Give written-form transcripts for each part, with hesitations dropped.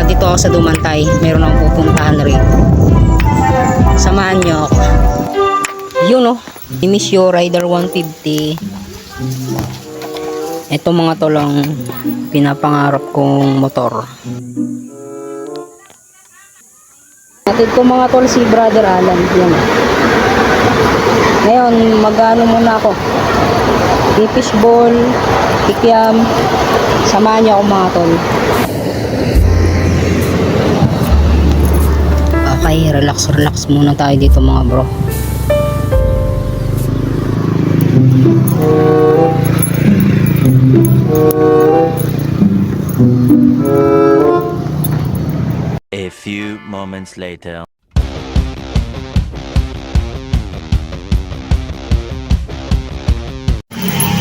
Dito ako sa Dumantay, meron akong pupuntahan rin. Samahan nyo ako. Yun oh, Imisio Rider 150. Ito mga tol ang pinapangarap kong motor. Natid ko mga tol si Brother Alan. Yan. Ngayon mag-ano muna ako, fishball, kikiam. Samahan niyo ako mga tol. Okay, relax muna tayo dito mga bro. A few moments later.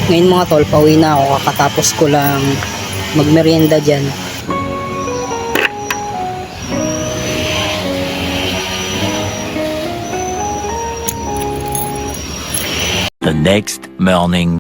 Ngayon mga tol, pauwi na ako. Kakatapos ko lang magmerienda dyan. The next morning.